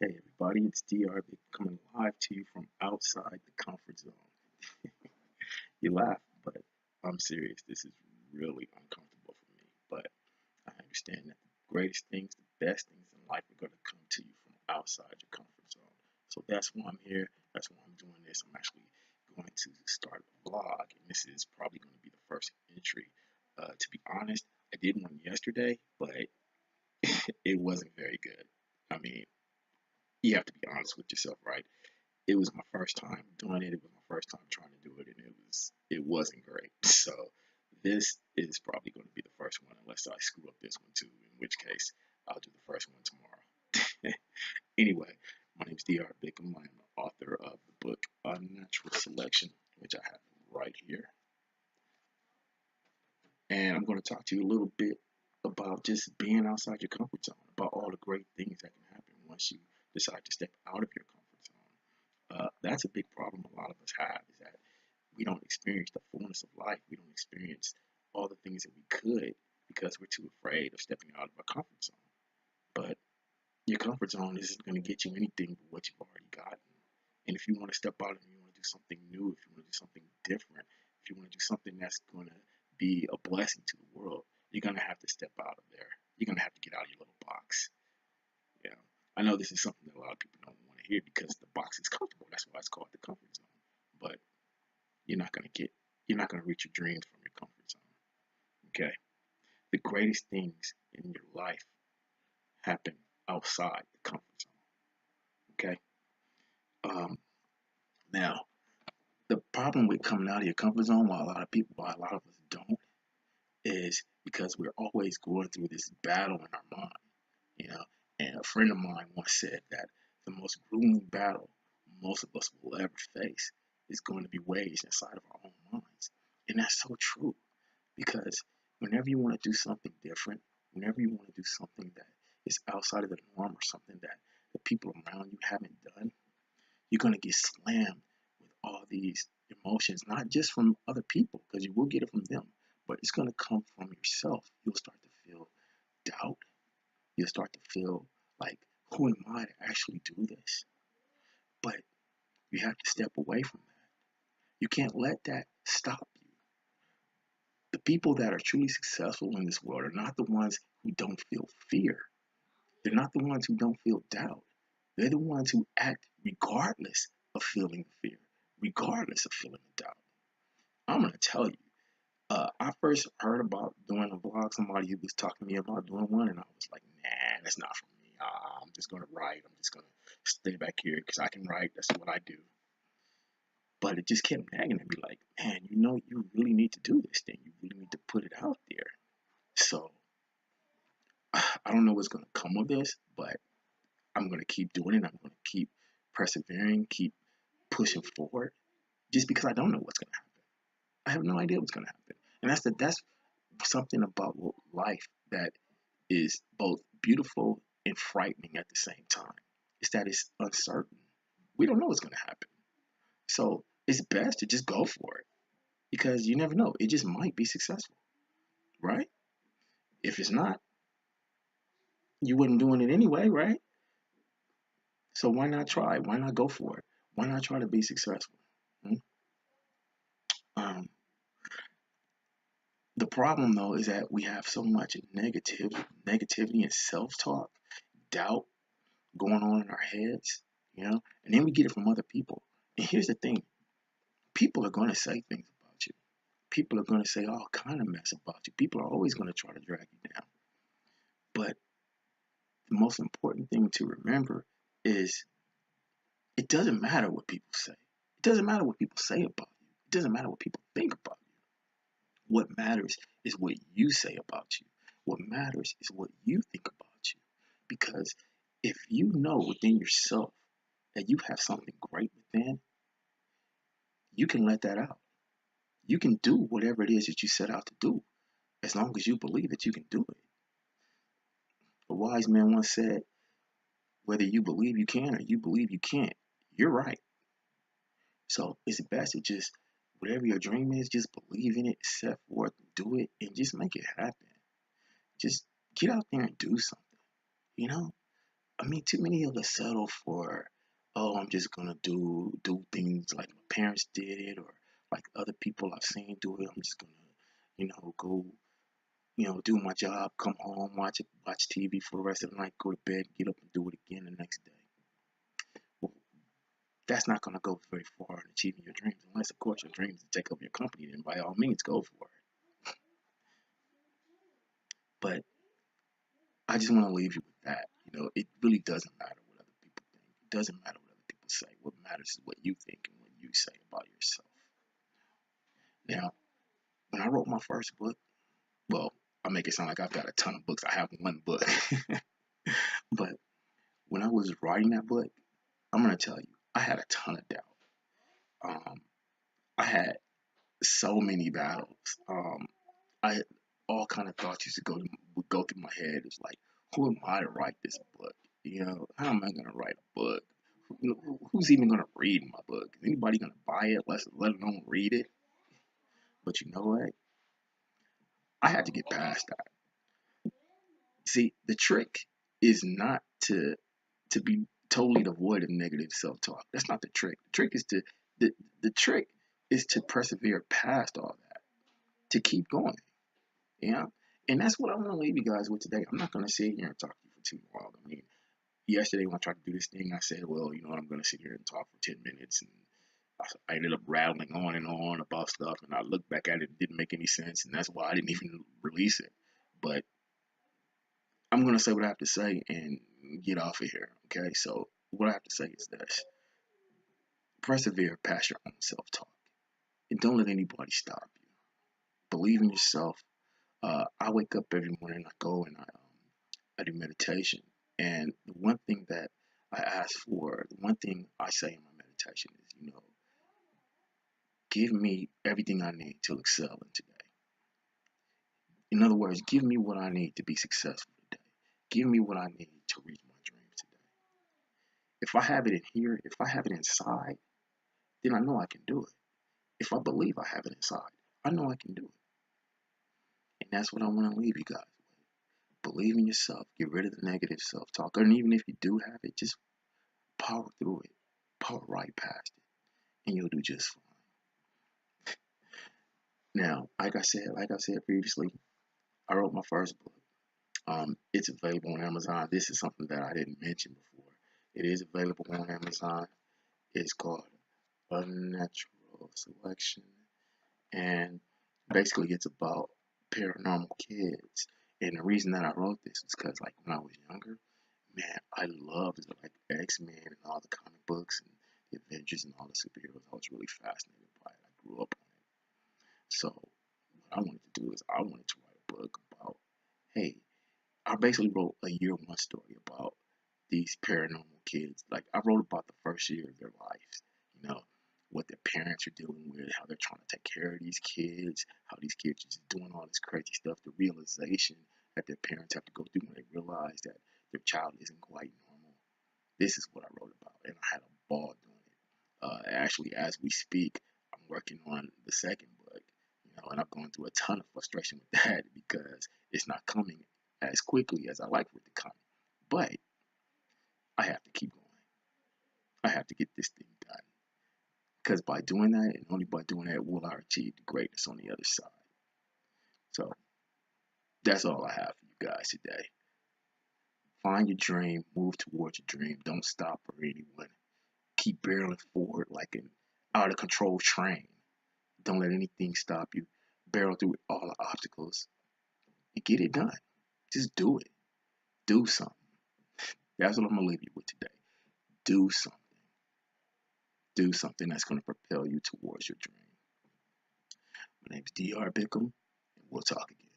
Hey everybody, it's DR coming live to you from outside the comfort zone. You laugh, but I'm serious. This is really uncomfortable for me. But I understand that the greatest things, the best things in life are going to come to you from outside your comfort zone. So that's why I'm here. That's why I'm doing this. I'm actually going to start a vlog, and this is probably going to be the first entry. To be honest, I did one yesterday, but it wasn't very good. I mean, you have to be honest with yourself, right? It was my first time doing it. It was my first time trying to do it, and it wasn't great. So this is probably going to be the first one, unless I screw up this one too. In which case, I'll do the first one tomorrow. Anyway, my name is Dr. Bickham. I am the author of the book Unnatural Selection, which I have right here, and I'm going to talk to you a little bit about just being outside your comfort zone, about all the great things that can happen once you decide to step out of your comfort zone. That's a big problem a lot of us have is that we don't experience the fullness of life. We don't experience all the things that we could because we're too afraid of stepping out of our comfort zone. But your comfort zone isn't going to get you anything but what you've already gotten. And if you want to step out and you want to do something new, if you want to do something different, if you want to do something that's going to be a blessing to the world, you're going to have to step out of there. You're going to have to get out of your little box. Yeah. I know this is something that a lot of people don't want to hear because the box is comfortable. That's why it's called the comfort zone. But you're not going to get you're not going to reach your dreams from your comfort zone. Okay? The greatest things in your life happen outside the comfort zone. Okay? Um, now, the problem with coming out of your comfort zone, why a lot of us don't, is because we're always going through this battle in our mind. You know, and a friend of mine once said that the most grueling battle most of us will ever face is going to be waged inside of our own minds. And that's so true because whenever you want to do something different, whenever you want to do something that is outside of the norm or something that the people around you haven't done, you're going to get slammed with all these emotions, not just from other people, because you will get it from them, but it's going to come from yourself. You'll start to feel doubt. You'll start to feel like, who am I to actually do this? But you have to step away from that. You can't let that stop you. The people that are truly successful in this world are not the ones who don't feel fear. They're not the ones who don't feel doubt. They're the ones who act regardless of feeling fear, regardless of feeling the doubt. I'm going to tell you, I first heard about doing a vlog. Somebody was talking to me about doing one, and I was like, nah, that's not for me. I'm just going to write. I'm just going to stay back here because I can write. That's what I do. But it just kept nagging at me like, man, you really need to do this thing. You really need to put it out there. So I don't know what's going to come of this, but I'm going to keep doing it. I'm going to keep persevering, keep pushing forward, just because I don't know what's going to happen. I have no idea what's going to happen, and that's something about life that is both beautiful and frightening at the same time. It's that it's uncertain. We don't know what's going to happen, so it's best to just go for it because you never know. It just might be successful, right? If it's not, you wouldn't doing it anyway, right? So why not try? Why not go for it? Why not try to be successful? Hmm? Um, the problem though is that we have so much negativity and self-talk, doubt going on in our heads, and then we get it from other people. And here's the thing: people are going to say things about you. People are going to say all kind of mess about you. People are always going to try to drag you down. But the most important thing to remember is it doesn't matter what people say. It doesn't matter what people say about you. It doesn't matter what people think about you. What matters is what you say about you. What matters is what you think about you. Because if you know within yourself that you have something great within, you can let that out. You can do whatever it is that you set out to do as long as you believe that you can do it. A wise man once said, whether you believe you can or you believe you can't, you're right. So it's best to just, whatever your dream is, just believe in it, set forth, do it, and just make it happen. Just get out there and do something. You know, I mean, too many of us settle for, oh, I'm just gonna do things like my parents did it, or like other people I've seen do it. I'm just gonna, go, do my job, come home, watch TV for the rest of the night, go to bed, get up and do it again the next day. Well, that's not gonna go very far in achieving your dreams, unless, of course, your dreams to take over your company. Then by all means, go for it. But I just want to leave you with that. It really doesn't matter what other people think. It doesn't matter what other people say. What matters is what you think and what you say about yourself. Now, when I wrote my first book, well, I make it sound like I've got a ton of books. I have one book. But when I was writing that book, I'm going to tell you, I had a ton of doubt. Um, I had so many battles. I all kind of thoughts used to would go through my head. It's like, who am I to write this book? How am I gonna write a book? Who's even gonna read my book? Is anybody gonna buy it? Let alone read it. But you know what? I had to get past that. See, the trick is not to be totally devoid of negative self-talk. That's not the trick. The the trick is to persevere past all that, to keep going. Yeah. And that's what I want to leave you guys with today. I'm not going to sit here and talk to you for too long. I mean, yesterday when I tried to do this thing, I said, well, I'm going to sit here and talk for 10 minutes. And I ended up rattling on and on about stuff. And I looked back at it, it didn't make any sense. And that's why I didn't even release it. But I'm going to say what I have to say and get off of here. Okay. So what I have to say is this: persevere past your own self talk and don't let anybody stop you. Believe in yourself. I wake up every morning, I go and I do meditation. And the one thing that I ask for, the one thing I say in my meditation is, give me everything I need to excel in today. In other words, give me what I need to be successful today. Give me what I need to reach my dreams today. If I have it in here, if I have it inside, then I know I can do it. If I believe I have it inside, I know I can do it. And that's what I want to leave you guys with. Believe in yourself. Get rid of the negative self-talk. And even if you do have it, just power through it. Power right past it. And you'll do just fine. Now, like I said previously, I wrote my first book. It's available on Amazon. This is something that I didn't mention before. It is available on Amazon. It's called Unnatural Selection, and basically it's about paranormal kids. And the reason that I wrote this is because, like, when I was younger, man, I loved like X-Men and all the comic books and the Avengers and all the superheroes. I was really fascinated by it. I grew up on it. So what I wanted to do is I wanted to write a book about, hey, I basically wrote a year one story about these paranormal kids. Like, I wrote about the first year of their lives, you know, what their parents are dealing with, how they're trying to take care of these kids, how these kids are just doing all this crazy stuff, the realization that their parents have to go through when they realize that their child isn't quite normal. This is what I wrote about, and I had a ball doing it. Actually, as we speak, I'm working on the second book, and I'm going through a ton of frustration with that because it's not coming as quickly as I like for it to come. But I have to keep going. I have to get this thing done. Because by doing that, and only by doing that, will I achieve the greatness on the other side. So that's all I have for you guys today. Find your dream, move towards your dream. Don't stop for anyone. Keep barreling forward like an out of control train. Don't let anything stop you. Barrel through all the obstacles and get it done. Just do it. Do something. That's what I'm going to leave you with today. Do something. Do something that's going to propel you towards your dream. My name is Dr. Bickham, and we'll talk again.